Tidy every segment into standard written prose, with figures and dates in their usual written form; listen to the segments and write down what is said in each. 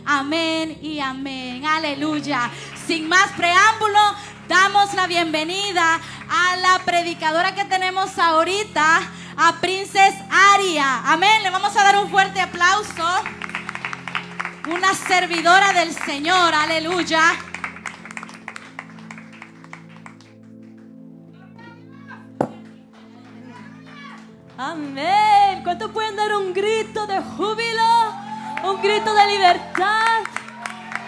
Amén y amén. Aleluya. Sin más preámbulo, damos la bienvenida a la predicadora que tenemos ahorita, a Princess Aria. Amén. Le vamos a dar un fuerte aplauso. Una servidora del Señor. Aleluya. Amén. ¿Cuántos pueden dar un grito de júbilo? Un grito de libertad.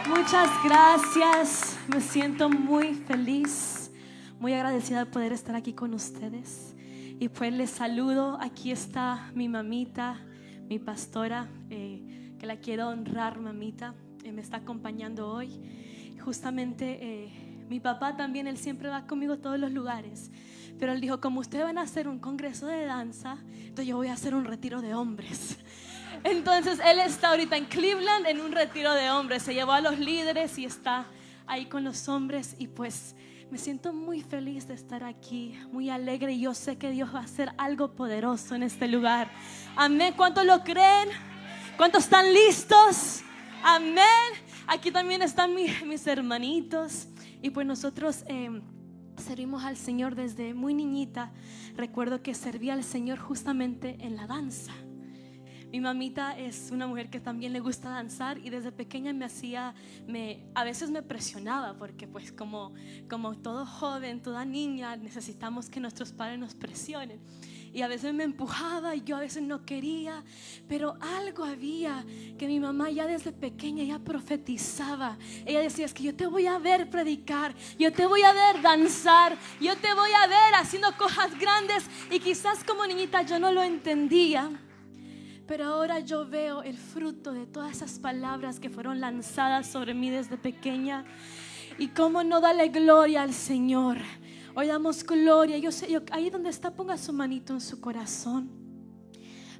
Muchas gracias. Me siento muy feliz, muy agradecida de poder estar aquí con ustedes. Y pues les saludo. Aquí está mi mamita, mi pastora, que la quiero honrar, mamita. Me está acompañando hoy. Justamente mi papá también, él siempre va conmigo a todos los lugares. Pero él dijo, como ustedes van a hacer un congreso de danza, entonces yo voy a hacer un retiro de hombres. Entonces él está ahorita en Cleveland en un retiro de hombres. Se llevó a los líderes y está ahí con los hombres. Y pues me siento muy feliz de estar aquí, muy alegre. Y yo sé que Dios va a hacer algo poderoso en este lugar. Amén. ¿Cuántos lo creen? ¿Cuántos están listos? Amén. Aquí también están mis hermanitos. Y pues nosotros servimos al Señor desde muy niñita. Recuerdo que servía al Señor justamente en la danza. Mi mamita es una mujer que también le gusta danzar y desde pequeña a veces me presionaba porque pues como todo joven, toda niña, necesitamos que nuestros padres nos presionen. Y a veces me empujaba y yo a veces no quería, pero algo había que mi mamá ya desde pequeña ya profetizaba. Ella decía, es que yo te voy a ver predicar, yo te voy a ver danzar, yo te voy a ver haciendo cosas grandes. Y quizás como niñita yo no lo entendía, pero ahora yo veo el fruto de todas esas palabras que fueron lanzadas sobre mí desde pequeña. Y cómo no darle gloria al Señor. Hoy damos gloria. Ahí donde está, ponga su manito en su corazón.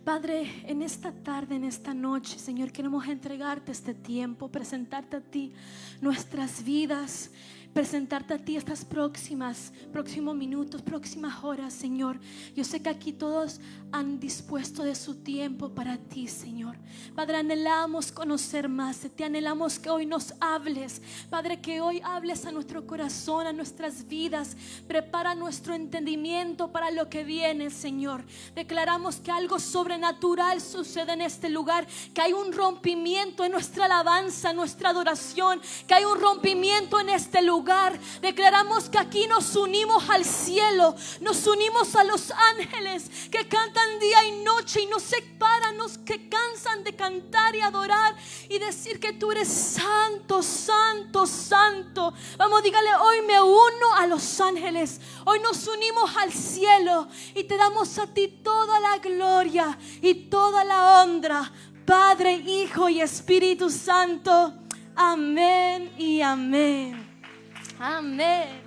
Padre, en esta tarde, en esta noche, Señor, queremos entregarte este tiempo, presentarte a ti nuestras vidas, presentarte a ti estos próximos minutos, próximas horas, Señor. Yo sé que aquí todos han dispuesto de su tiempo para ti, Señor. Padre, anhelamos conocer más de ti, anhelamos que hoy nos hables, Padre, que hoy hables a nuestro corazón, a nuestras vidas. Prepara nuestro entendimiento para lo que viene, Señor. Declaramos que algo sobrenatural sucede en este lugar, que hay un rompimiento en nuestra alabanza, nuestra adoración, que hay un rompimiento en este lugar. Declaramos que aquí nos unimos al cielo, nos unimos a los ángeles que cantan día y noche y nos separan, que cansan de cantar y adorar y decir que tú eres santo, santo, santo. Vamos, dígale, hoy me uno a los ángeles, hoy nos unimos al cielo y te damos a ti toda la gloria y toda la honra, Padre, Hijo y Espíritu Santo. Amén y amén. Amén.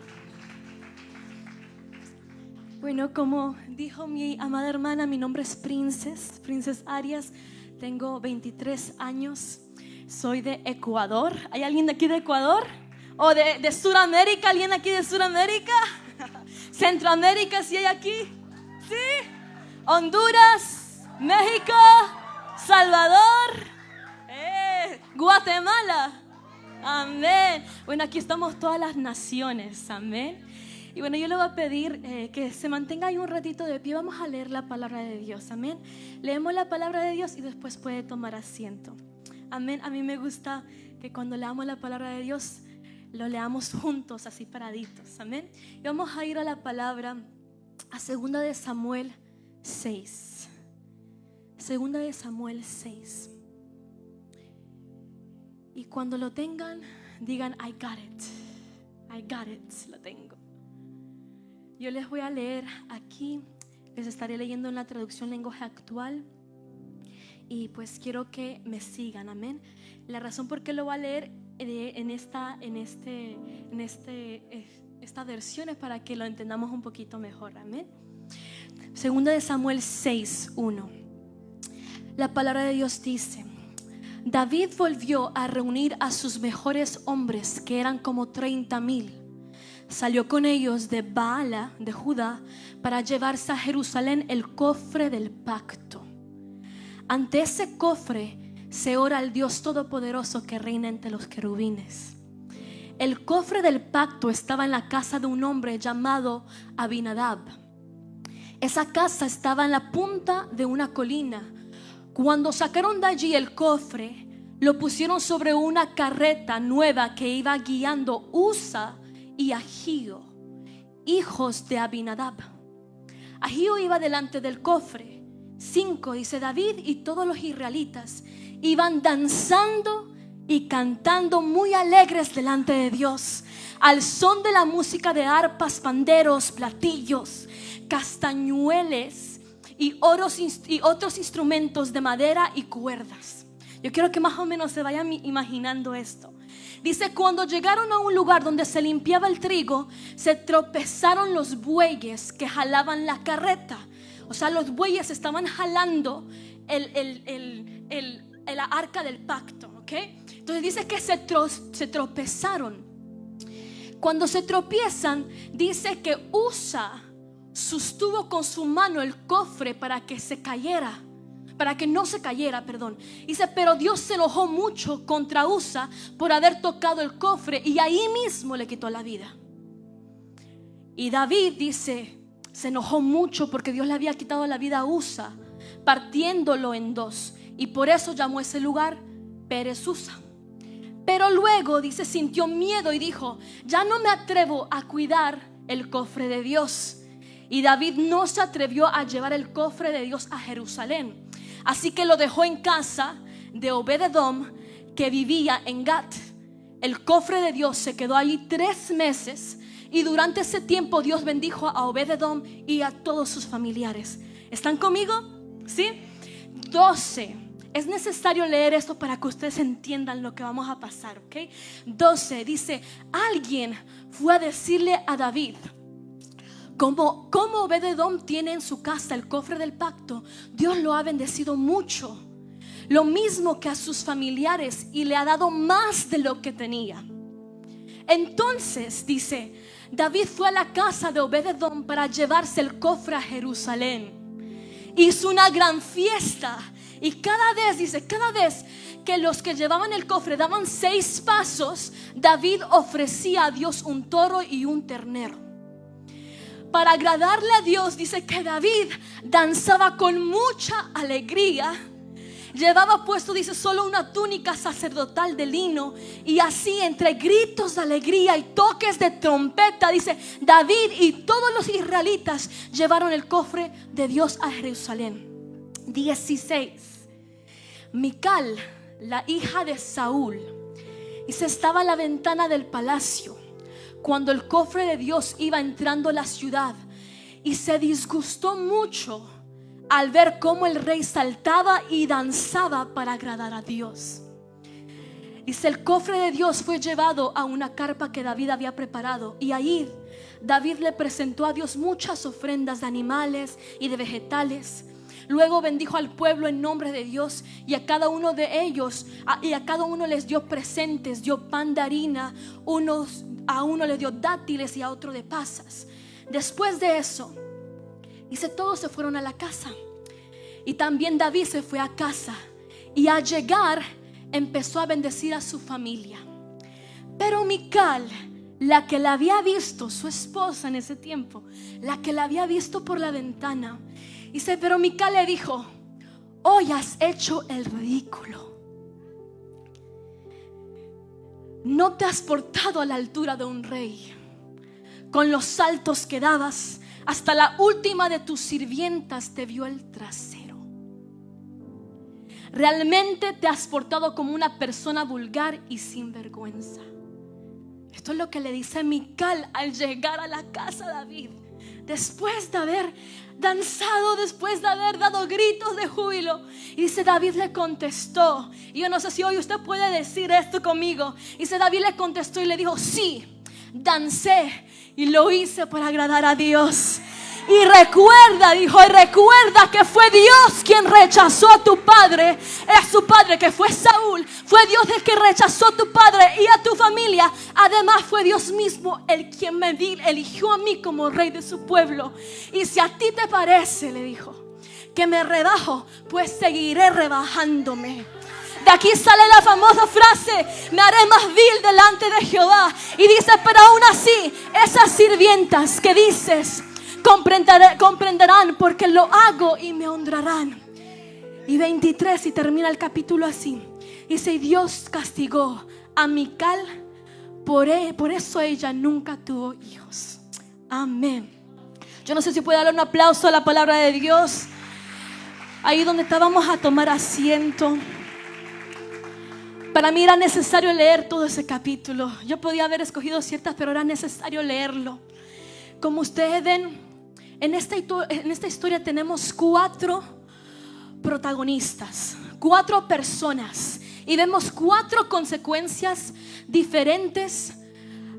Bueno, como dijo mi amada hermana, mi nombre es Princess Arias. Tengo 23 años. Soy de Ecuador. ¿Hay alguien de aquí de Ecuador? ¿O de Sudamérica? ¿Alguien aquí de Sudamérica? ¿Centroamérica si hay aquí? ¿Sí? ¿Honduras? ¿México? ¿Salvador? ¿Guatemala? Amén. Bueno, aquí estamos todas las naciones. Amén. Y bueno, yo le voy a pedir que se mantenga ahí un ratito de pie. Vamos a leer la palabra de Dios. Amén. Leemos la palabra de Dios y después puede tomar asiento. Amén. A mí me gusta que cuando leamos la palabra de Dios lo leamos juntos, así paraditos. Amén. Y vamos a ir a la palabra, a 2 de Samuel 6. 2 de Samuel 6. Y cuando lo tengan, digan, I got it. I got it. Lo tengo. Yo les voy a leer aquí. Les estaré leyendo en la traducción lenguaje actual. Y pues quiero que me sigan. Amén. La razón por qué lo voy a leer en esta versión es para que lo entendamos un poquito mejor. Amén. 2 de Samuel 6:1. La palabra de Dios dice: David volvió a reunir a sus mejores hombres, que eran como 30,000. Salió con ellos de Baala, de Judá, para llevarse a Jerusalén el cofre del pacto. Ante ese cofre se ora al Dios Todopoderoso que reina entre los querubines. El cofre del pacto estaba en la casa de un hombre llamado Abinadab. Esa casa estaba en la punta de una colina. Cuando sacaron de allí el cofre, lo pusieron sobre una carreta nueva que iba guiando Usa y Ahío, hijos de Abinadab. Ahío iba delante del cofre. 5, dice: David y todos los israelitas iban danzando y cantando muy alegres delante de Dios, al son de la música de arpas, panderos, platillos, castañueles y otros instrumentos de madera y cuerdas. Yo quiero que más o menos se vayan imaginando esto. Dice: cuando llegaron a un lugar donde se limpiaba el trigo, se tropezaron los bueyes que jalaban la carreta. O sea, los bueyes estaban jalando la arca del pacto, ¿ok? Entonces dice que se tropezaron. Cuando se tropiezan, dice que Usa sostuvo con su mano el cofre para que no se cayera, perdón. Dice: pero Dios se enojó mucho contra Usa por haber tocado el cofre, y ahí mismo le quitó la vida. Y David, dice, se enojó mucho porque Dios le había quitado la vida a Usa, partiéndolo en 2, y por eso llamó ese lugar Pérez Usa. Pero luego, dice, sintió miedo y dijo: ya no me atrevo a cuidar el cofre de Dios. Y David no se atrevió a llevar el cofre de Dios a Jerusalén, así que lo dejó en casa de Obed-edom, que vivía en Gat. El cofre de Dios se quedó allí 3 meses, y durante ese tiempo Dios bendijo a Obed-edom y a todos sus familiares. ¿Están conmigo? ¿Sí? 12. Es necesario leer esto para que ustedes entiendan lo que vamos a pasar, ¿ok? 12 dice: alguien fue a decirle a David: como Obed-edom tiene en su casa el cofre del pacto, Dios lo ha bendecido mucho, lo mismo que a sus familiares, y le ha dado más de lo que tenía. Entonces, dice, David fue a la casa de Obed-edom para llevarse el cofre a Jerusalén. Hizo una gran fiesta, y cada vez que los que llevaban el cofre daban 6 pasos, David ofrecía a Dios un toro y un ternero. Para agradarle a Dios, dice que David danzaba con mucha alegría. Llevaba puesto, dice, solo una túnica sacerdotal de lino, y así entre gritos de alegría y toques de trompeta, dice, David y todos los israelitas llevaron el cofre de Dios a Jerusalén. 16. Mical, la hija de Saúl, dice, estaba a la ventana del palacio cuando el cofre de Dios iba entrando a la ciudad, y se disgustó mucho al ver cómo el rey saltaba y danzaba para agradar a Dios. Dice: el cofre de Dios fue llevado a una carpa que David había preparado, y ahí David le presentó a Dios muchas ofrendas de animales y de vegetales. Luego bendijo al pueblo en nombre de Dios, y a cada uno de ellos, y a cada uno les dio presentes, dio pan de harina, a uno le dio dátiles y a otro de pasas. Después de eso, dice, todos se fueron a la casa, y también David se fue a casa, y al llegar empezó a bendecir a su familia. Pero Mical, la que la había visto, su esposa en ese tiempo, la que la había visto por la ventana, dice, pero Mical le dijo: hoy has hecho el ridículo. No te has portado a la altura de un rey. Con los saltos que dabas, hasta la última de tus sirvientas te vio el trasero. Realmente te has portado como una persona vulgar y sin vergüenza. Esto es lo que le dice Mical al llegar a la casa de David, después de haber danzado, después de haber dado gritos de júbilo. Y dice, David le contestó, y yo no sé si hoy usted puede decir esto conmigo. Dice, David le contestó y le dijo: sí, dancé y lo hice para agradar a Dios. Y recuerda, dijo, y recuerda que fue Dios quien rechazó a tu padre, a su padre que fue Saúl. Fue Dios el que rechazó a tu padre y a tu familia. Además fue Dios mismo el quien me eligió a mí como rey de su pueblo. Y si a ti te parece, le dijo, que me rebajo, pues seguiré rebajándome. De aquí sale la famosa frase: me haré más vil delante de Jehová. Y dice: pero aún así, esas sirvientas que dices comprenderán porque lo hago y me honrarán. Y 23, y termina el capítulo así. Dice: y Dios castigó a Mical, por eso ella nunca tuvo hijos. Amén. Yo no sé si puede darle un aplauso a la palabra de Dios. Ahí donde estábamos a tomar asiento. Para mí era necesario leer todo ese capítulo. Yo podía haber escogido ciertas, pero era necesario leerlo. Como ustedes ven, en esta historia tenemos 4 protagonistas, 4 personas, y vemos 4 consecuencias diferentes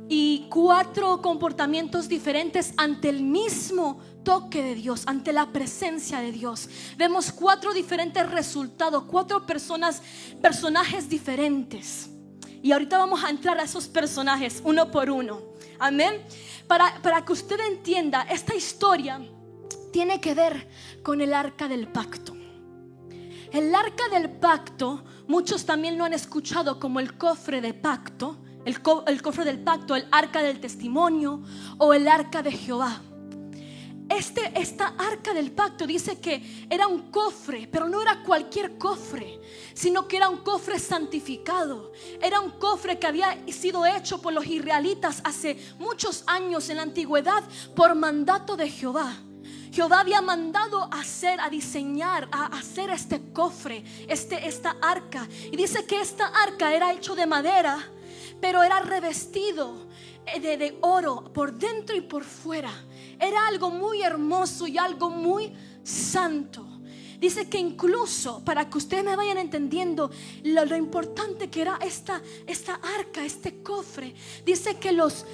y 4 comportamientos diferentes ante el mismo toque de Dios, ante la presencia de Dios. Vemos 4 diferentes resultados, 4 personajes diferentes. Y ahorita vamos a entrar a esos personajes uno por uno. Amén. Para que usted entienda, esta historia tiene que ver con el arca del pacto. El arca del pacto, muchos también lo han escuchado como el cofre de pacto, el cofre del pacto, el arca del testimonio o el arca de Jehová. Esta arca del pacto dice que era un cofre, pero no era cualquier cofre, sino que era un cofre santificado. Era un cofre que había sido hecho por los israelitas hace muchos años en la antigüedad por mandato de Jehová. Jehová había mandado a diseñar, a hacer este cofre, esta arca. Y dice que esta arca era hecho de madera, pero era revestido de oro por dentro y por fuera. Era algo muy hermoso y algo muy santo. Dice que incluso, para que ustedes me vayan entendiendo lo importante que era esta arca, este cofre, dice que los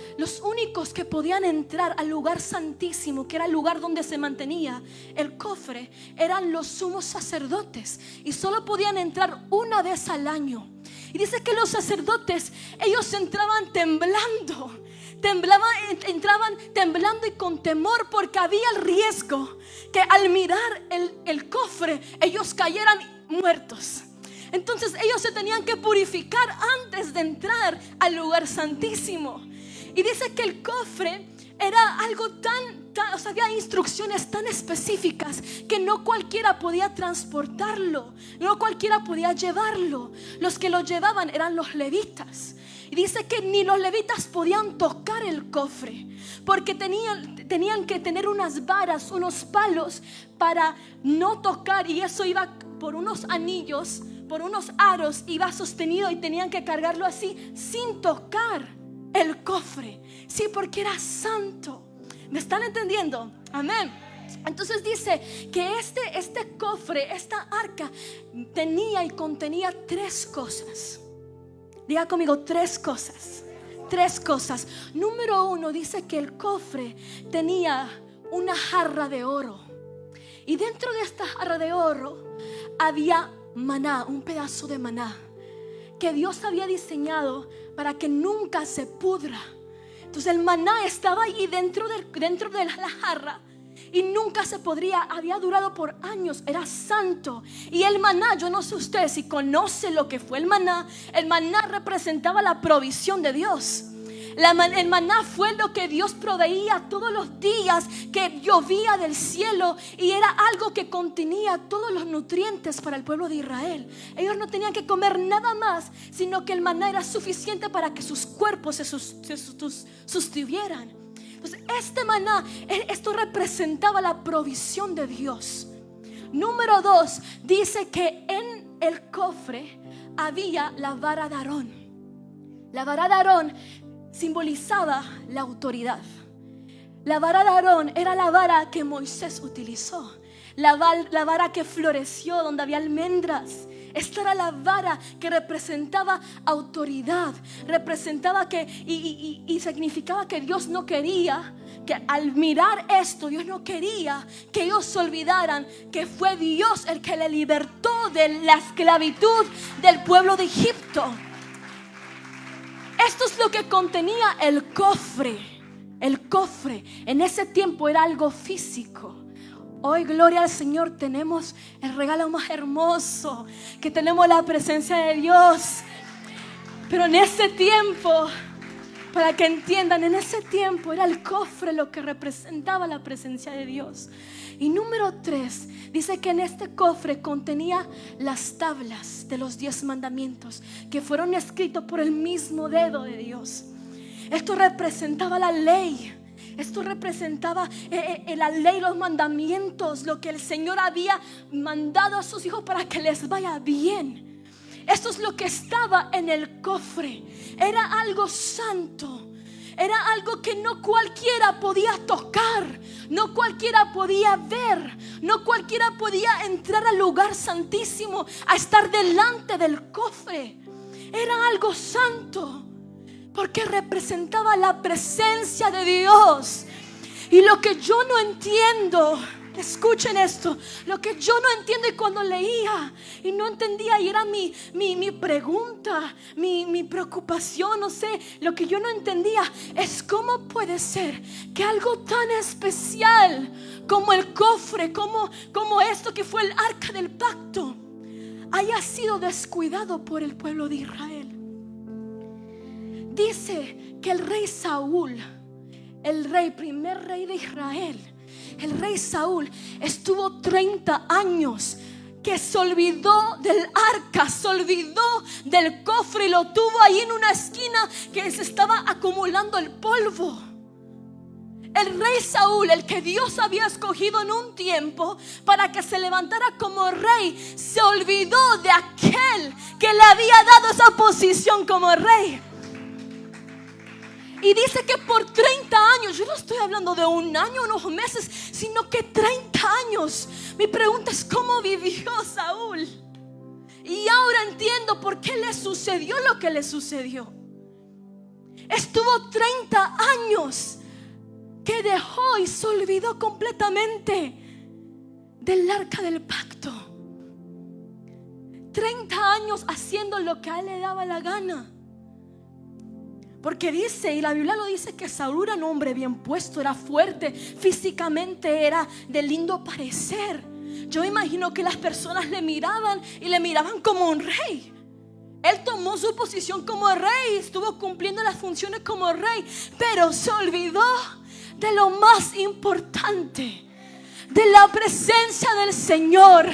únicos que podían entrar al lugar santísimo, que era el lugar donde se mantenía el cofre, eran los sumos sacerdotes, y solo podían entrar una vez al año. Y dice que los sacerdotes, ellos entraban temblando. Entraban temblando y con temor, porque había el riesgo que al mirar el cofre ellos cayeran muertos. Entonces ellos se tenían que purificar antes de entrar al lugar santísimo. Y dice que el cofre era algo o sea, había instrucciones tan específicas que no cualquiera podía transportarlo, no cualquiera podía llevarlo. Los que lo llevaban eran los levitas. Y dice que ni los levitas podían tocar el cofre, porque tenían que tener unas varas, unos palos para no tocar, y eso iba por unos anillos, por unos aros, iba sostenido, y tenían que cargarlo así sin tocar el cofre. Sí, porque era santo. ¿Me están entendiendo? Amén. Entonces dice que este cofre, esta arca, tenía y contenía 3 cosas. Diga conmigo: 3 cosas. 3 cosas. Número 1, dice que el cofre tenía una jarra de oro. Y dentro de esta jarra de oro había maná, un pedazo de maná que Dios había diseñado para que nunca se pudra. Entonces el maná estaba ahí dentro de la jarra y nunca se podría, había durado por años, era santo. Y el maná, yo no sé usted si conoce lo que fue el maná representaba la provisión de Dios. El maná fue lo que Dios proveía todos los días, que llovía del cielo, y era algo que contenía todos los nutrientes para el pueblo de Israel. Ellos no tenían que comer nada más, sino que el maná era suficiente para que sus cuerpos se sostuvieran. Entonces este maná, esto representaba la provisión de Dios. Número 2, dice que en el cofre había la vara de Aarón. La vara de Aarón simbolizaba la autoridad. La vara de Aarón era la vara que Moisés utilizó, la vara que floreció donde había almendras. Esta era la vara que representaba autoridad, representaba y significaba que Dios no quería que al mirar esto, Dios no quería que ellos se olvidaran que fue Dios el que le libertó de la esclavitud del pueblo de Egipto. Esto es lo que contenía el cofre. El cofre en ese tiempo era algo físico. Hoy, gloria al Señor, tenemos el regalo más hermoso, que tenemos la presencia de Dios. Pero en ese tiempo, para que entiendan, en ese tiempo era el cofre lo que representaba la presencia de Dios. Y número 3, dice que en este cofre contenía las tablas de los 10 mandamientos que fueron escritos por el mismo dedo de Dios. Esto representaba la ley. Esto representaba la ley, los mandamientos, lo que el Señor había mandado a sus hijos para que les vaya bien. Esto es lo que estaba en el cofre. Era algo santo. Era algo que no cualquiera podía tocar, no cualquiera podía ver, no cualquiera podía entrar al lugar santísimo a estar delante del cofre. Era algo santo, porque representaba la presencia de Dios. Y lo que yo no entiendo, escuchen esto, lo que yo no entiendo, y cuando leía y no entendía, y era mi pregunta, mi preocupación, no sé, lo que yo no entendía es cómo puede ser que algo tan especial como el cofre, como esto que fue el arca del pacto, haya sido descuidado por el pueblo de Israel. Dice que el rey Saúl, primer rey de Israel, el rey Saúl estuvo 30 años que se olvidó del arca, se olvidó del cofre y lo tuvo ahí en una esquina que se estaba acumulando el polvo. El rey Saúl, el que Dios había escogido en un tiempo para que se levantara como rey, se olvidó de aquel que le había dado esa posición como rey. Y dice que por 30 años, yo no estoy hablando de un año, unos meses, sino que 30 años. Mi pregunta es ¿cómo vivió Saúl? Y ahora entiendo por qué le sucedió lo que le sucedió. Estuvo 30 años que dejó y se olvidó completamente del arca del pacto. 30 años haciendo lo que a él le daba la gana. Porque dice, y la Biblia lo dice, que Saúl era un hombre bien puesto, era fuerte, físicamente era de lindo parecer. Yo imagino que las personas le miraban y le miraban como un rey. Él tomó su posición como rey, estuvo cumpliendo las funciones como rey, pero se olvidó de lo más importante, de la presencia del Señor.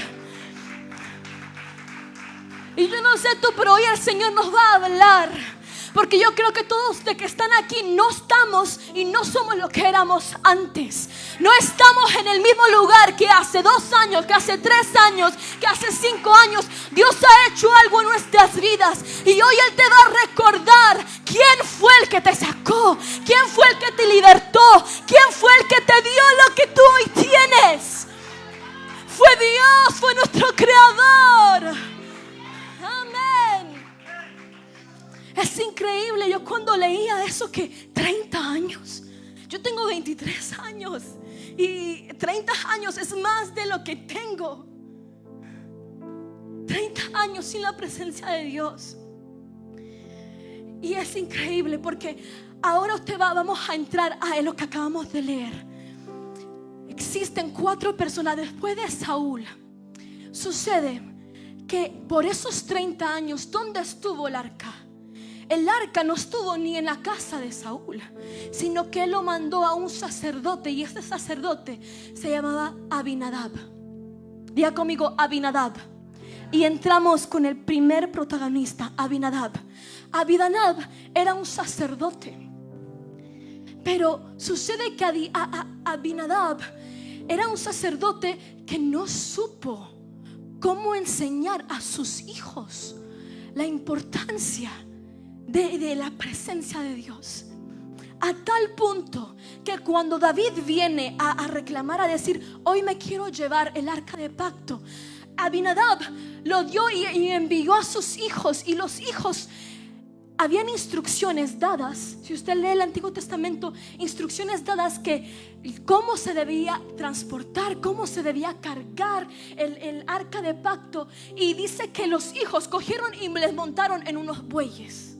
Y yo no sé tú, pero hoy el Señor nos va a hablar. Porque yo creo que todos los que están aquí no estamos y no somos lo que éramos antes. No estamos en el mismo lugar que hace 2 años, que hace 3 años, que hace 5 años. Dios ha hecho algo en nuestras vidas. Y hoy Él te va a recordar quién fue el que te sacó, quién fue el que te libertó, quién fue el que te dio lo que tú hoy tienes. Fue Dios, fue nuestro creador. Amén. Es increíble, yo cuando leía eso, que 30 años, yo tengo 23 años y 30 años es más de lo que tengo. 30 años sin la presencia de Dios. Y es increíble porque ahora vamos a entrar a lo que acabamos de leer. Existen 4 personas después de Saúl. Sucede que por esos 30 años, ¿dónde estuvo el arca? El arca no estuvo ni en la casa de Saúl, sino que él lo mandó a un sacerdote, y este sacerdote se llamaba Abinadab. Diga conmigo, Abinadab. Y entramos con el primer protagonista, Abinadab. Abinadab era un sacerdote, pero sucede que Abinadab era un sacerdote que no supo cómo enseñar a sus hijos la importancia de la presencia de Dios. A tal punto que cuando David viene a reclamar, a decir, hoy me quiero llevar el arca de pacto, Abinadab lo dio y envió a sus hijos. Y los hijos, habían instrucciones dadas, si usted lee el Antiguo Testamento, instrucciones dadas que cómo se debía transportar, cómo se debía cargar el arca de pacto. Y dice que los hijos cogieron y les montaron en unos bueyes.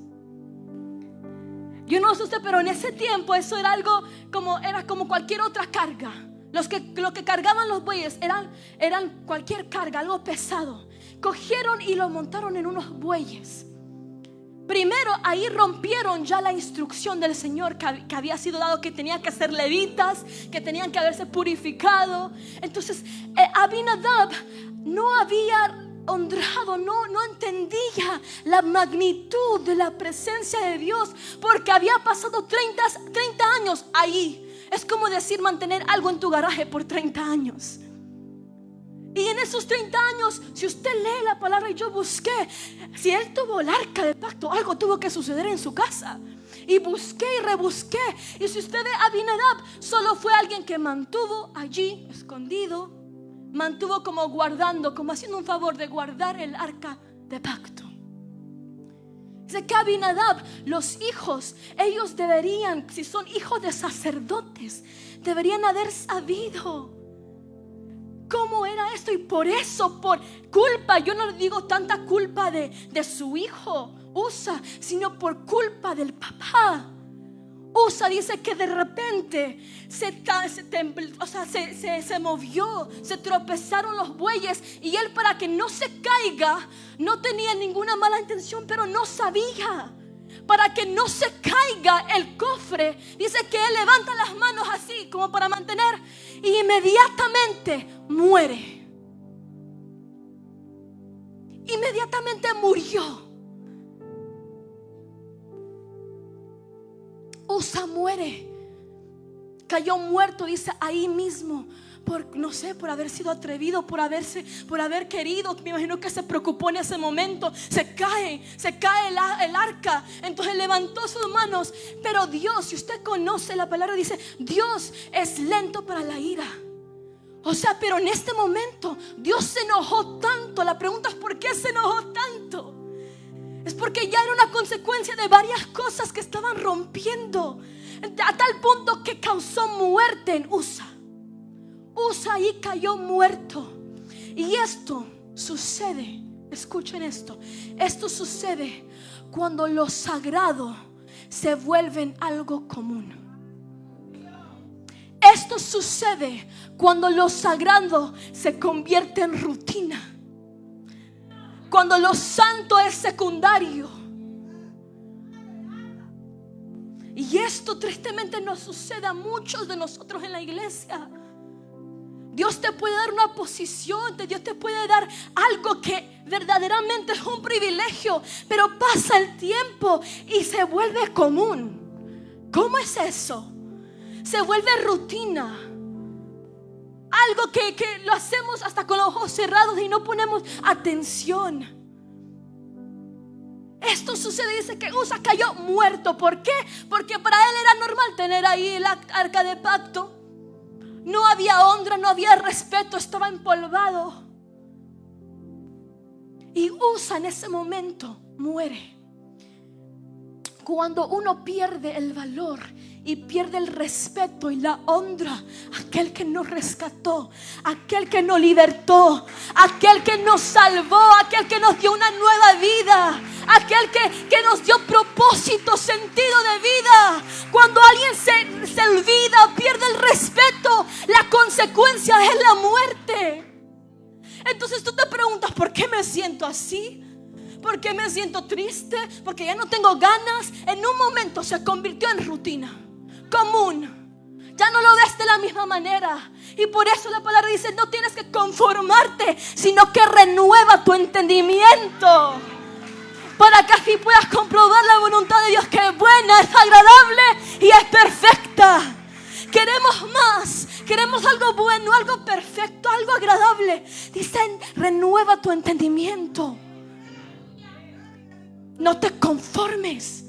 Yo no sé usted, pero en ese tiempo eso era algo como cualquier otra carga. Los que cargaban los bueyes eran cualquier carga, algo pesado. Cogieron y lo montaron en unos bueyes. Primero ahí rompieron ya la instrucción del Señor que había sido dado, que tenían que ser levitas, que tenían que haberse purificado. Entonces Abinadab no había honrado, no entendía la magnitud de la presencia de Dios, porque había pasado 30 años ahí. Es como decir mantener algo en tu garaje por 30 años. Y en esos 30 años, si usted lee la palabra, y yo busqué, si él tuvo el arca de pacto, algo tuvo que suceder en su casa. Y busqué y rebusqué. Y si usted ve a Abinadab, solo fue alguien que mantuvo allí escondido, mantuvo como guardando, como haciendo un favor de guardar el arca de pacto. Dice que Abinadab, los hijos, ellos deberían, si son hijos de sacerdotes, deberían haber sabido cómo era esto. Y por eso, por culpa, yo no le digo tanta culpa de su hijo Usa, sino por culpa del papá. Usa dice que de repente se movió, se tropezaron los bueyes, y él, para que no se caiga, no tenía ninguna mala intención, pero no sabía. Para que no se caiga el cofre, dice que él levanta las manos así como para mantener, y inmediatamente muere. Inmediatamente murió. Usa muere, cayó muerto, dice ahí mismo, por haber sido atrevido, por haber querido. Me imagino que se preocupó en ese momento. Se cae el arca. Entonces levantó sus manos. Pero Dios, si usted conoce la palabra, dice Dios es lento para la ira. O sea, pero en este momento Dios se enojó tanto. La pregunta es: ¿por qué se enojó tanto? Es porque ya era una consecuencia de varias cosas que estaban rompiendo, a tal punto que causó muerte en Usa. Usa ahí cayó muerto. Y esto sucede, escuchen esto sucede cuando lo sagrado se vuelve algo común. Esto sucede cuando lo sagrado se convierte en rutina, cuando lo santo es secundario. Y esto tristemente nos sucede a muchos de nosotros en la iglesia. Dios te puede dar una posición, Dios te puede dar algo que verdaderamente es un privilegio, pero pasa el tiempo y se vuelve común. ¿Cómo es eso? Se vuelve rutina. Algo que lo hacemos hasta con los ojos cerrados y no ponemos atención. Esto sucede, dice que Usa cayó muerto. ¿Por qué? Porque para él era normal tener ahí el arca de pacto. No había honra, no había respeto, estaba empolvado. Y Usa en ese momento muere. Cuando uno pierde el valor y pierde el respeto y la honra, aquel que nos rescató, aquel que nos libertó, aquel que nos salvó, aquel que nos dio una nueva vida, aquel que nos dio propósito, sentido de vida. Cuando alguien se olvida, pierde el respeto, la consecuencia es la muerte. Entonces tú te preguntas: ¿por qué me siento así? ¿Por qué me siento triste? Porque ya no tengo ganas. En un momento se convirtió en rutina, común. Ya no lo ves de la misma manera. Y por eso la palabra dice: no tienes que conformarte, sino que renueva tu entendimiento, para que así puedas comprobar la voluntad de Dios, que es buena, es agradable y es perfecta. Queremos más, queremos algo bueno, algo perfecto, algo agradable. Dicen: renueva tu entendimiento. No te conformes.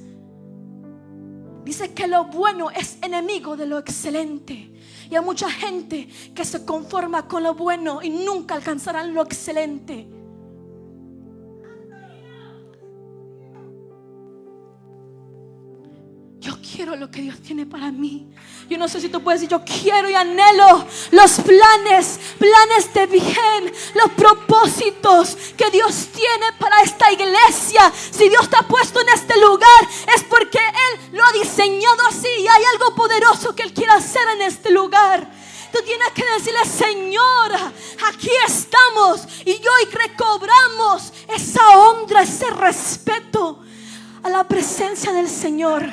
Dice que lo bueno es enemigo de lo excelente. Y hay mucha gente que se conforma con lo bueno y nunca alcanzarán lo excelente. Yo quiero lo que Dios tiene para mí. Yo no sé si tú puedes decir: yo quiero y anhelo los planes de bien, los propósitos que Dios tiene para esta iglesia. Si Dios te ha puesto en este lugar, es porque Él lo ha diseñado así, y hay algo poderoso que Él quiere hacer en este lugar. Tú tienes que decirle: Señor, aquí estamos. Y hoy recobramos esa honra, ese respeto a la presencia del Señor.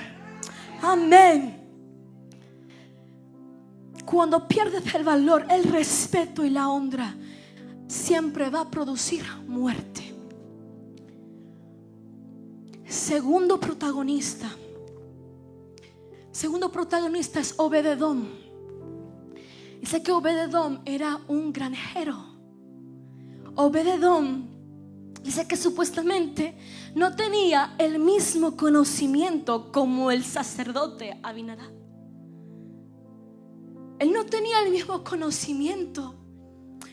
Amén. Cuando pierdes el valor, el respeto y la honra, siempre va a producir muerte. Segundo protagonista es Obed-Edom. Dice que Obed-Edom era un granjero. Obed-Edom dice que supuestamente no tenía el mismo conocimiento como el sacerdote Abinadab. Él no tenía el mismo conocimiento.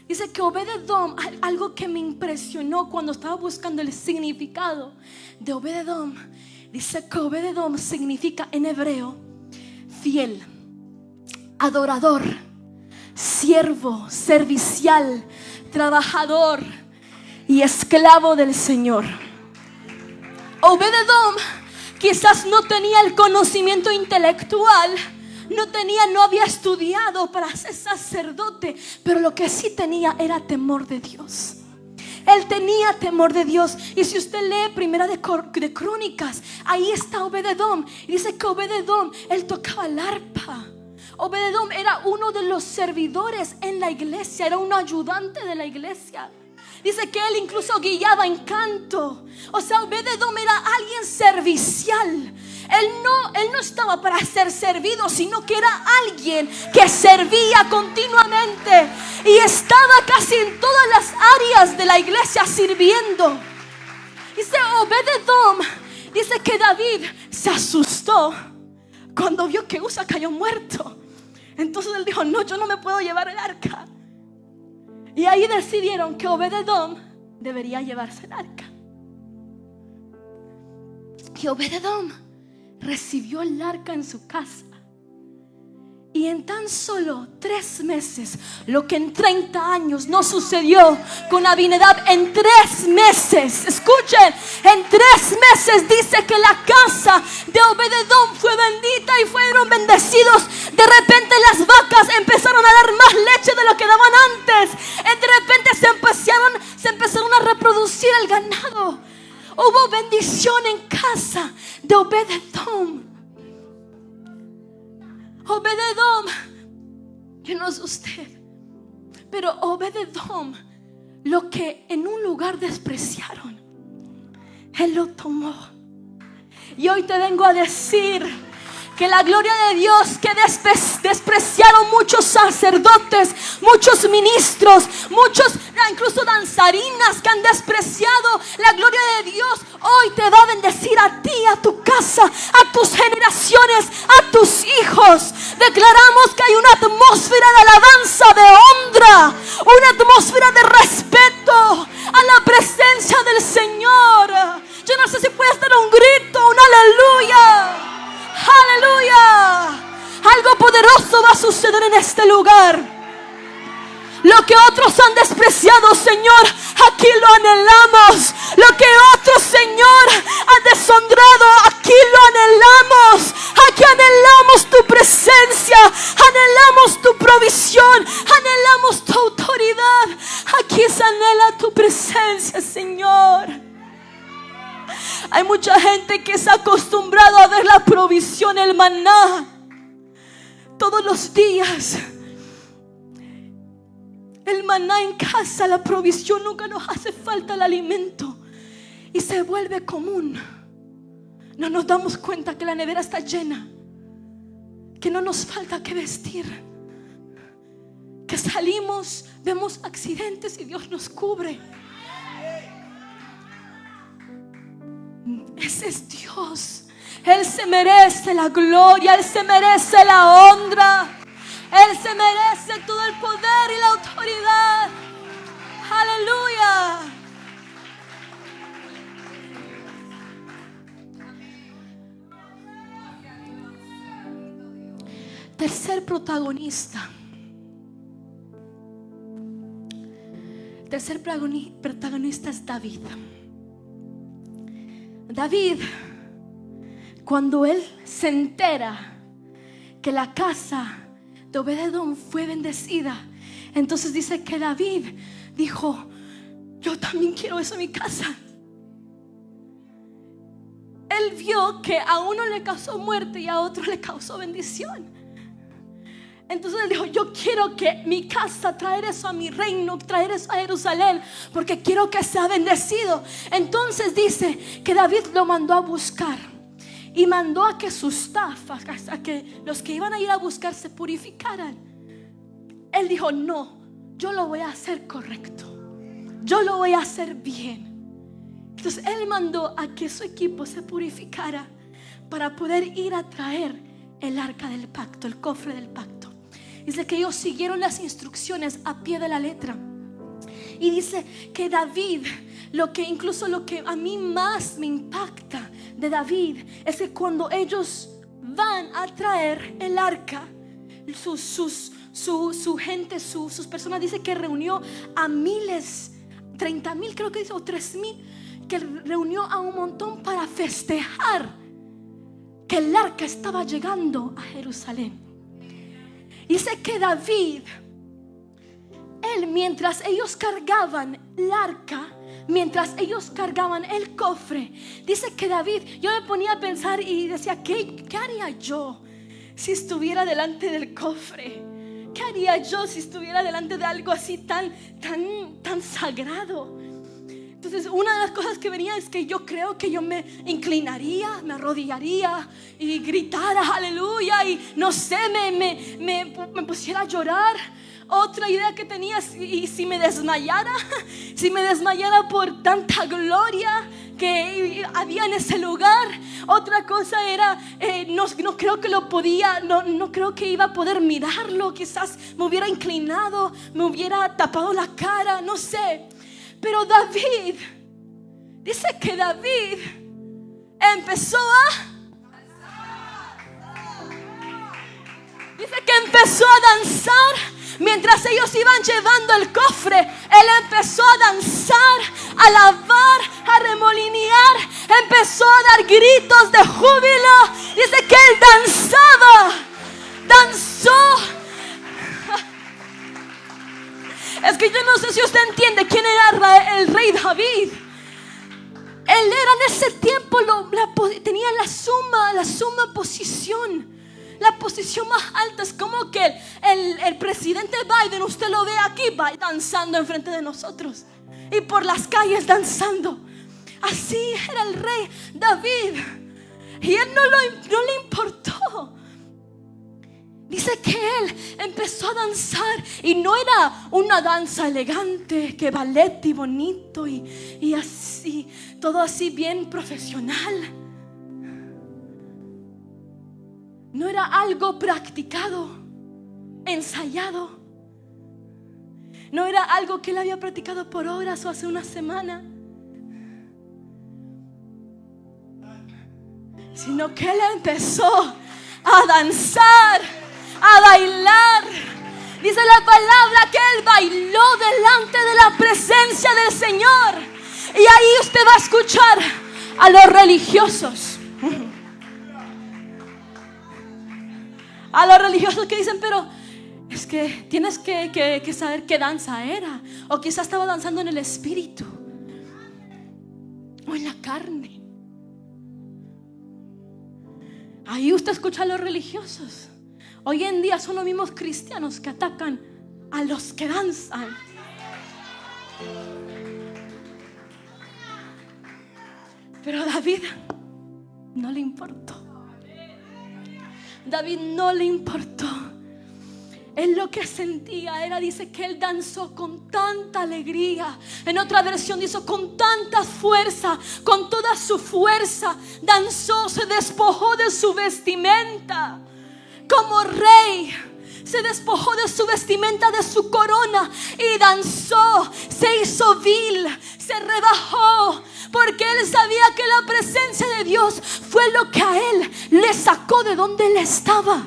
Dice que Obed-Edom, algo que me impresionó cuando estaba buscando el significado de Obed-Edom, dice que Obed-Edom significa en hebreo fiel, adorador, siervo, servicial, trabajador y esclavo del Señor. Obed-Edom quizás no tenía el conocimiento intelectual, no había estudiado para ser sacerdote, pero lo que sí tenía era temor de Dios. Él tenía temor de Dios. Y si usted lee Primera de Crónicas, ahí está Obed-Edom. Y dice que Obed-Edom, él tocaba el arpa. Obed-Edom era uno de los servidores en la iglesia, era un ayudante de la iglesia. Dice que él incluso guiaba en canto. O sea, Obed-Edom era alguien servicial. Él no estaba para ser servido, sino que era alguien que servía continuamente y estaba casi en todas las áreas de la iglesia sirviendo. Dice Obed-Edom, dice que David se asustó cuando vio que Usa cayó muerto. Entonces él dijo: no, yo no me puedo llevar el arca. Y ahí decidieron que Obed-Edom debería llevarse el arca. Y Obed-Edom recibió el arca en su casa. Y en tan solo 3 meses, lo que en 30 años no sucedió con Abinadab, en 3 meses, escuchen, en 3 meses dice que la casa de Obed-Edom fue bendita y fueron bendecidos. De repente las vacas empezaron a dar más leche de lo que daban antes. De repente se empezaron a reproducir el ganado. Hubo bendición en casa de Obed-Edom. Obed-Edom, yo no sé usted, pero Obed-Edom, lo que en un lugar despreciaron, él lo tomó. Y hoy te vengo a decir que la gloria de Dios que despreciaron muchos sacerdotes, muchos ministros, muchos incluso danzarinas que han despreciado la gloria de Dios, hoy te va a bendecir a ti, a tu casa, a tus generaciones, a tus hijos. Declaramos que hay una atmósfera de alabanza, de honra, una atmósfera de respeto a la presencia del Señor. Yo no sé si puedes dar un grito, un aleluya. Aleluya. Algo poderoso va a suceder en este lugar. Lo que otros han despreciado, Señor, aquí lo anhelamos. Lo que otros, Señor, han deshonrado, aquí lo anhelamos. Aquí anhelamos tu presencia, anhelamos tu provisión, anhelamos tu autoridad. Aquí se anhela tu presencia, Señor. Hay mucha gente que se ha acostumbrado a ver la provisión, el maná, todos los días. El maná en casa, la provisión, nunca nos hace falta el alimento. Y se vuelve común. No nos damos cuenta que la nevera está llena, que no nos falta que vestir, que salimos, vemos accidentes y Dios nos cubre. Ese es Dios. Él se merece la gloria, Él se merece la honra, Él se merece todo el poder y la autoridad. Aleluya. Tercer protagonista. Tercer protagonista es David. David, cuando él se entera que la casa de Obed-edom fue bendecida. Entonces dice que David dijo: yo también quiero eso en mi casa. Él vio que a uno le causó muerte y a otro le causó bendición. Entonces él dijo: yo quiero que mi casa, traer eso a mi reino, traer eso a Jerusalén, porque quiero que sea bendecido. Entonces dice que David lo mandó a buscar y mandó a que sus staff, a que los que iban a ir a buscar se purificaran. Él dijo: no, yo lo voy a hacer correcto, yo lo voy a hacer bien. Entonces él mandó a que su equipo se purificara para poder ir a traer el arca del pacto, el cofre del pacto. Dice que ellos siguieron las instrucciones a pie de la letra. Y dice que David, lo que a mí más me impacta de David es que cuando ellos van a traer el arca, su gente, sus personas, dice que reunió a miles, 30,000 creo que dice, o 3,000, que reunió a un montón para festejar que el arca estaba llegando a Jerusalén. Dice que David, mientras ellos cargaban el arca, mientras ellos cargaban el cofre, dice que David, yo me ponía a pensar y decía: ¿qué haría yo si estuviera delante del cofre? ¿Qué haría yo si estuviera delante de algo así tan sagrado? Entonces una de las cosas que venía es que yo creo que yo me inclinaría, me arrodillaría y gritara aleluya, y no sé, me pusiera a llorar. Otra idea que tenía es, y si me desmayara por tanta gloria que había en ese lugar. Otra cosa era, no creo que lo podía, no creo que iba a poder mirarlo. Quizás me hubiera inclinado, me hubiera tapado la cara, no sé. Pero David, dice que David empezó a danzar. Mientras ellos iban llevando el cofre, él empezó a danzar, a alabar, a remolinear, empezó a dar gritos de júbilo. Dice que él danzó. Es que yo no sé si usted entiende quién era el rey David. Él era en ese tiempo, tenía la suma posición, la posición más alta. Es como que el presidente Biden, usted lo ve aquí, va danzando enfrente de nosotros y por las calles danzando. Así era el rey David. Y él no le importó. Dice que él empezó a danzar y no era una danza elegante, que ballet y bonito y así, todo así bien profesional. No era algo practicado, ensayado. No era algo que él había practicado por horas o hace una semana, sino que él empezó a danzar, a bailar. Dice la palabra que él bailó delante de la presencia del Señor. Y ahí usted va a escuchar a los religiosos, que dicen: pero es que tienes que saber qué danza era, o quizás estaba danzando en el espíritu o en la carne. Ahí usted escucha a los religiosos. Hoy en día son los mismos cristianos que atacan a los que danzan. Pero a David no le importó. David no le importó. Él lo que sentía era, dice que él danzó con tanta alegría. En otra versión dice con tanta fuerza, con toda su fuerza. Danzó, se despojó de su vestimenta como rey. Se despojó de su vestimenta, de su corona, y danzó. Se hizo vil, se rebajó, porque él sabía que la presencia de Dios fue lo que a él le sacó de donde él estaba.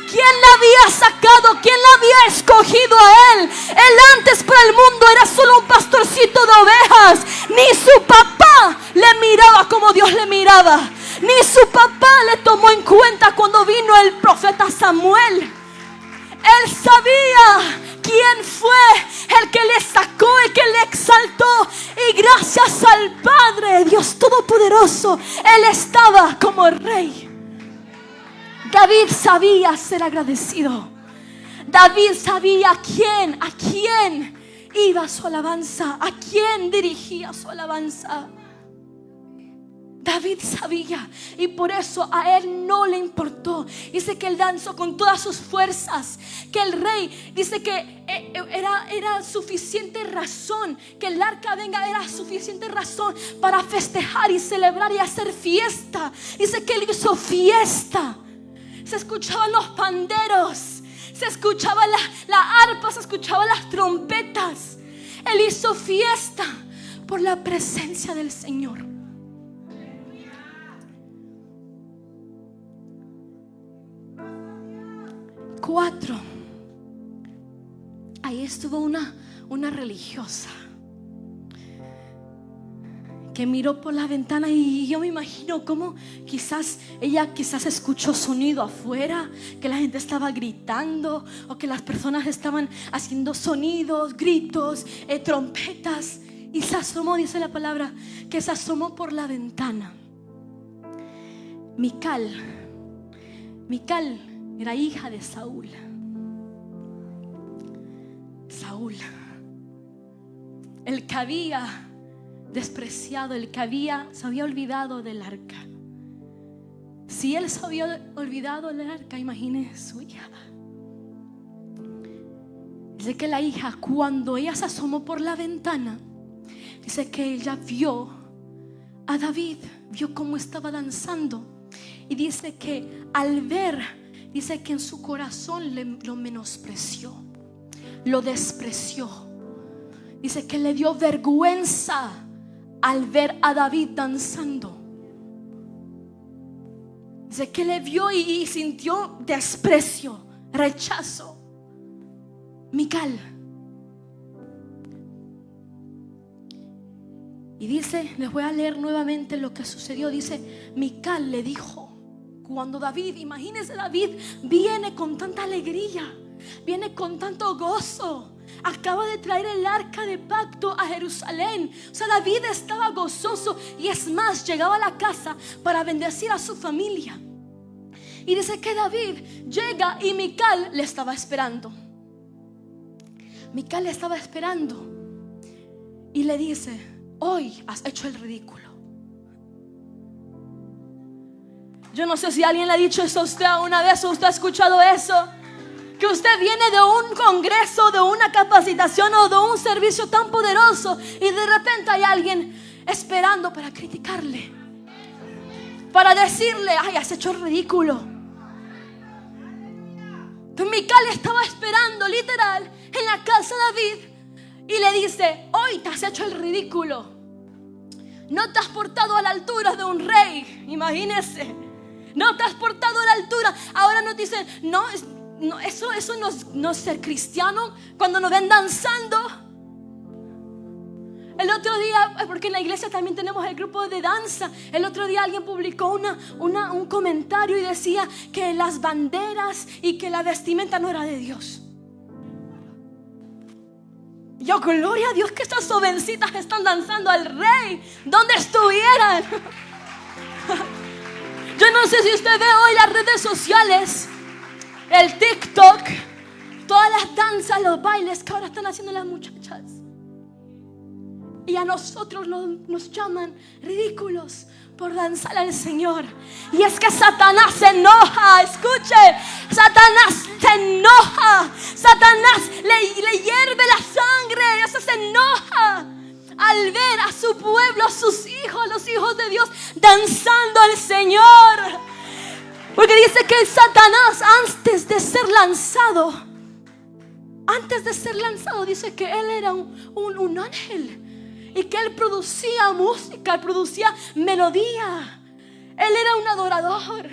¿Quién le había sacado? ¿Quién le había escogido a él? Él antes para el mundo era solo un pastorcito de ovejas. Ni su papá le miraba como Dios le miraba. Ni su papá le tomó en cuenta cuando vino el profeta Samuel. Él sabía quién fue el que le sacó, el que le exaltó. Y gracias al Padre, Dios Todopoderoso, Él estaba como rey. David sabía ser agradecido. David sabía a quién iba su alabanza, a quién dirigía su alabanza. David sabía, y por eso a él no le importó. Dice que él danzó con todas sus fuerzas, que el rey, dice que era suficiente razón, que el arca venga, era suficiente razón para festejar y celebrar y hacer fiesta. Dice que él hizo fiesta. Se escuchaban los panderos, se escuchaba la arpa, se escuchaban las trompetas. Él hizo fiesta por la presencia del Señor. Cuatro. Ahí estuvo una religiosa que miró por la ventana, y yo me imagino cómo ella escuchó sonido afuera, que la gente estaba gritando, o que las personas estaban haciendo sonidos, gritos, trompetas, y se asomó, dice la palabra, que se asomó por la ventana. Mical era hija de Saúl. El que había despreciado, el que se había olvidado del arca. Si él se había olvidado del arca, imagine su hija. Dice que la hija, cuando ella se asomó por la ventana, dice que ella vio a David, vio cómo estaba danzando, y dice que al ver, dice que en su corazón lo menospreció, lo despreció. Dice que le dio vergüenza al ver a David danzando. Dice que le vio y sintió desprecio, rechazo. Mical. Y dice, les voy a leer nuevamente lo que sucedió. Dice, Mical le dijo, cuando David, imagínense, David viene con tanta alegría, viene con tanto gozo, acaba de traer el arca de pacto a Jerusalén. O sea, David estaba gozoso, y es más, llegaba a la casa para bendecir a su familia. Y dice que David llega y Mical le estaba esperando. Mical le estaba esperando y le dice, hoy has hecho el ridículo. Yo no sé si alguien le ha dicho eso a usted alguna vez, o usted ha escuchado eso, que usted viene de un congreso, de una capacitación o de un servicio tan poderoso, y de repente hay alguien esperando para criticarle, para decirle, ay, has hecho el ridículo. Entonces Mical estaba esperando literal en la casa de David, y le dice, hoy te has hecho el ridículo, no te has portado a la altura de un rey. Imagínese, no te has portado a la altura. Ahora nos dicen, no, eso no es ser cristiano, cuando nos ven danzando. El otro día, porque en la iglesia también tenemos el grupo de danza, el otro día alguien publicó un comentario y decía que las banderas y que la vestimenta no era de Dios. Yo, gloria a Dios, que estas jovencitas están danzando al rey donde estuvieran. Yo no sé si usted ve hoy las redes sociales, el TikTok, todas las danzas, los bailes que ahora están haciendo las muchachas. Y a nosotros nos llaman ridículos por danzar al Señor. Y es que Satanás se enoja. Escuche, Satanás se enoja. Satanás le hierve la sangre. Eso se enoja al ver a su pueblo, a sus hijos, los hijos de Dios, danzando al Señor. Porque dice que Satanás, antes de ser lanzado, dice que él era un ángel, y que él producía música, producía melodía. Él era un adorador.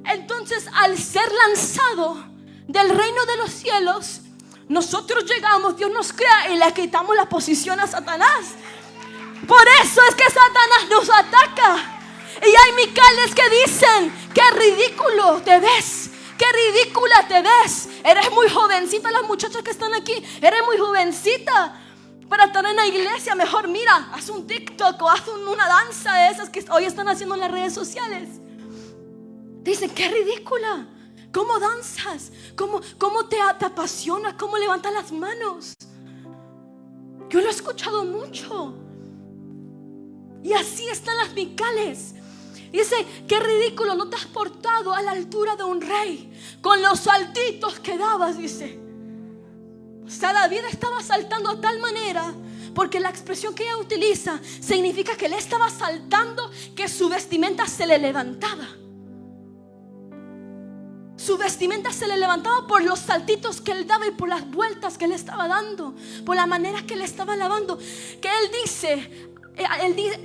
Entonces, al ser lanzado del reino de los cielos, nosotros llegamos, Dios nos crea y le quitamos la posición a Satanás. Por eso es que Satanás nos ataca. Y hay Micales que dicen, qué ridículo te ves, qué ridícula te ves. Eres muy jovencita, las muchachas que están aquí, eres muy jovencita para estar en la iglesia. Mejor mira, haz un TikTok o haz una danza de esas que hoy están haciendo en las redes sociales. Dicen, qué ridícula. ¿Cómo danzas? ¿Cómo te apasiona? ¿Cómo levantas las manos? Yo lo he escuchado mucho. Y así están las Micales. Dice, qué ridículo, no te has portado a la altura de un rey con los saltitos que dabas, dice. O sea, David estaba saltando de tal manera, porque la expresión que ella utiliza significa que él estaba saltando, que su vestimenta se le levantaba. Su vestimenta se le levantaba por los saltitos que él daba y por las vueltas que él estaba dando, por la manera que él estaba lavando. Que él dice,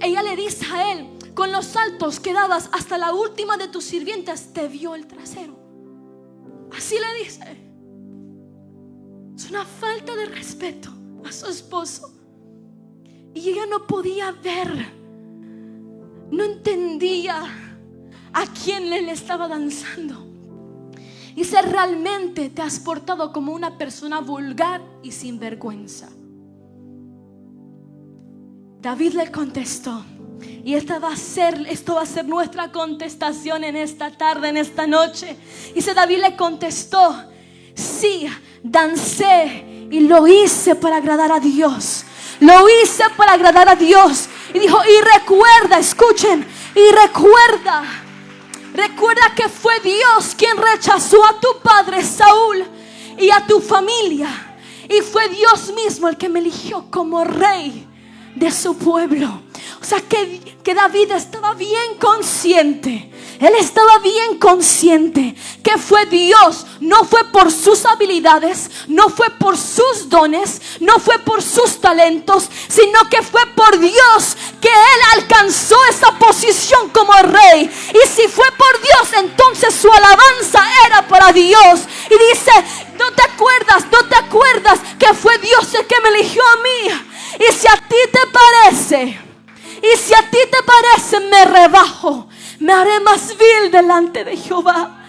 ella le dice a él, con los saltos que dabas, hasta la última de tus sirvientas te vio el trasero. Así le dice. Es una falta de respeto a su esposo. Y ella no podía ver, no entendía a quién le estaba danzando. Dice, realmente te has portado como una persona vulgar y sin vergüenza. David le contestó, y esto va a ser nuestra contestación en esta tarde, en esta noche. Dice, David le contestó, sí, dancé y lo hice para agradar a Dios. Lo hice para agradar a Dios. Y dijo, y recuerda, escuchen, y recuerda que fue Dios quien rechazó a tu padre Saúl y a tu familia. Y fue Dios mismo el que me eligió como rey de su pueblo. O sea que David estaba bien consciente. Él estaba bien consciente que fue Dios. No fue por sus habilidades, no fue por sus dones, no fue por sus talentos, sino que fue por Dios que él alcanzó esa posición como rey. Y si fue por Dios, entonces su alabanza era para Dios. Y dice, ¿no te acuerdas que fue Dios el que me eligió a mí? Y si a ti te parece, me rebajo. Me haré más vil delante de Jehová.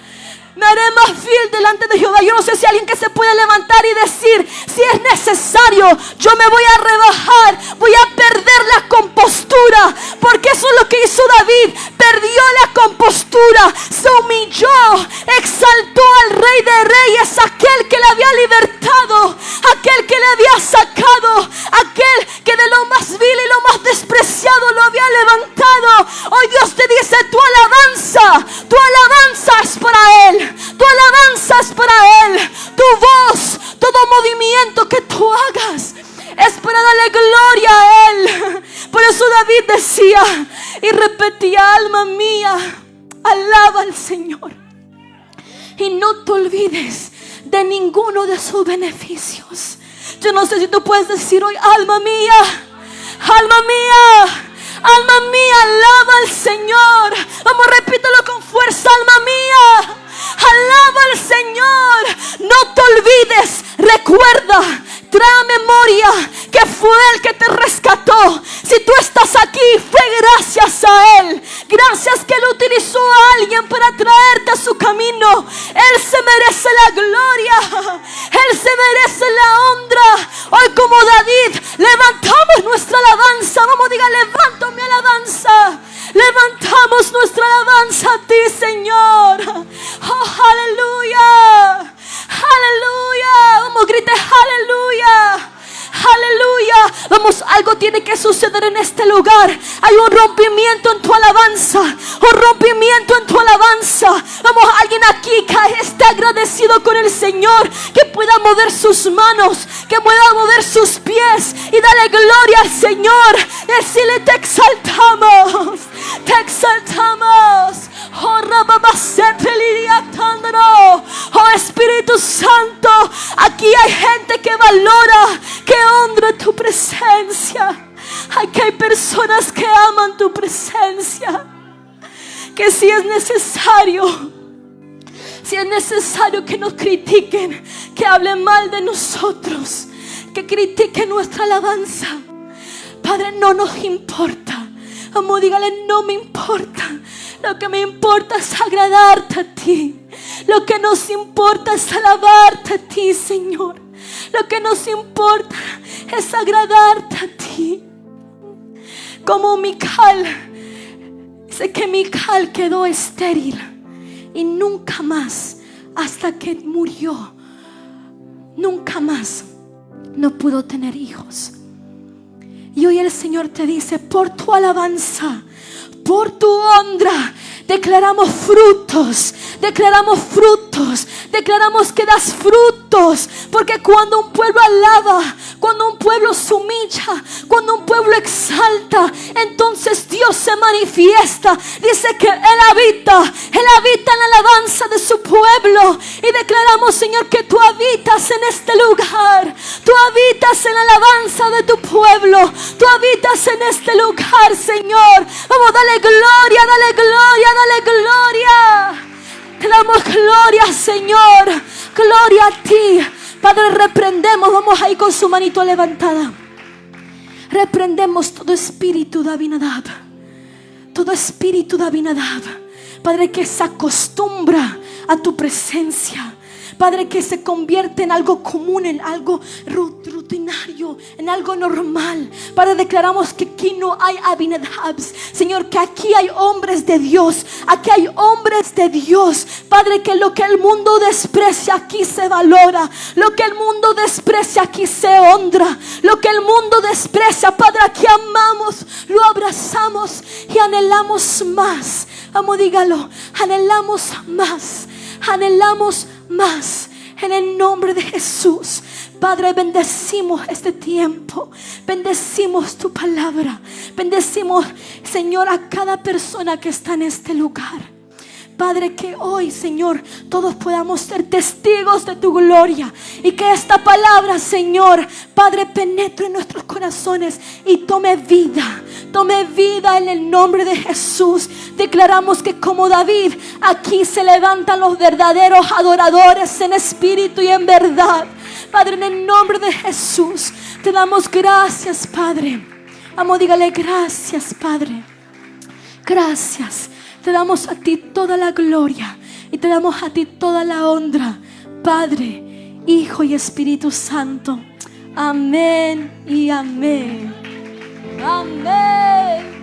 Me haré más vil delante de Jehová. Yo no sé si hay alguien que se puede levantar y decir, si es necesario, yo me voy a rebajar, voy a perder la compostura. Porque eso es lo que hizo David. Perdió la compostura, se humilló, exaltó al Rey de Reyes, aquel que le había libertado, aquel que le había sacado, aquel que de lo más vil y lo más despreciado lo había levantado. Hoy Dios te dice, tu alabanza es para Él. Tu alabanza es para Él. Tu voz, todo movimiento que tú hagas es para darle gloria a Él. Por eso David decía y repetía, alma mía, alaba al Señor y no te olvides de ninguno de sus beneficios. Yo no sé si tú puedes decir hoy, alma mía, alaba al Señor. Vamos, repítelo con fuerza, alma mía, alaba al Señor. No te olvides, recuerda, trae a memoria que fue Él que te rescató. Si tú estás aquí, fue gracias a Él. Gracias que Él utilizó a alguien para traerte a su camino. Él se merece la gloria, Él se merece la honra. Hoy como David, levantamos nuestra alabanza. Vamos, diga, levanto mi alabanza. Levantamos nuestra alabanza a ti, Señor. Oh, aleluya, aleluya. Vamos, grite, aleluya, aleluya. Vamos, algo tiene que suceder en este lugar. Hay un rompimiento en tu alabanza, un rompimiento en tu alabanza. Vamos, alguien aquí que esté agradecido con el Señor, que pueda mover sus manos, que pueda mover sus pies y darle gloria al Señor. Decirle, te exaltamos, te exaltamos. Oh Espíritu Santo, aquí hay gente que valora, que honra tu presencia. Aquí hay personas que aman tu presencia. Que si es necesario que nos critiquen, que hablen mal de nosotros, que critiquen nuestra alabanza, Padre, no nos importa. Vamos, dígale, no me importa. Lo que me importa es agradarte a ti. Lo que nos importa es alabarte a ti, Señor. Lo que nos importa es agradarte a ti. Como Mical. Dice que Mical quedó estéril y nunca más, hasta que murió, nunca más no pudo tener hijos. Y hoy el Señor te dice: por tu alabanza, por tu honra, declaramos frutos, declaramos frutos, declaramos que das frutos. Porque cuando un pueblo alaba, cuando un pueblo se humilla, cuando un pueblo exalta, entonces Dios se manifiesta. Dice que Él habita en la alabanza de su pueblo. Y declaramos, Señor, que tú habitas en este lugar. Tú habitas en la alabanza de tu pueblo. Tú habitas en este lugar, Señor. Vamos, dale gloria, dale gloria, dale gloria. Te damos gloria, Señor. Gloria a ti. Padre, reprendemos. Vamos ahí con su manito levantada. Reprendemos todo espíritu de Abinadab. Todo espíritu de Abinadab. Padre, que se acostumbra a tu presencia. Padre, que se convierte en algo común, en algo rutinario, en algo normal. Padre, declaramos que aquí no hay Abinadabs. Señor, que aquí hay hombres de Dios. Aquí hay hombres de Dios. Padre, que lo que el mundo desprecia aquí se valora. Lo que el mundo desprecia aquí se honra. Lo que el mundo desprecia, Padre, aquí amamos, lo abrazamos y anhelamos más. Vamos, dígalo, anhelamos más. Anhelamos más. En el nombre de Jesús, Padre, bendecimos este tiempo. Bendecimos tu palabra. Bendecimos, Señor, a cada persona que está en este lugar. Padre, que hoy, Señor, todos podamos ser testigos de tu gloria. Y que esta palabra, Señor, Padre, penetre en nuestros corazones y tome vida. Tome vida en el nombre de Jesús. Declaramos que como David, aquí se levantan los verdaderos adoradores en espíritu y en verdad. Padre, en el nombre de Jesús, te damos gracias, Padre. Vamos, dígale gracias, Padre. Gracias. Te damos a ti toda la gloria y te damos a ti toda la honra, Padre, Hijo y Espíritu Santo. Amén y amén. Amén.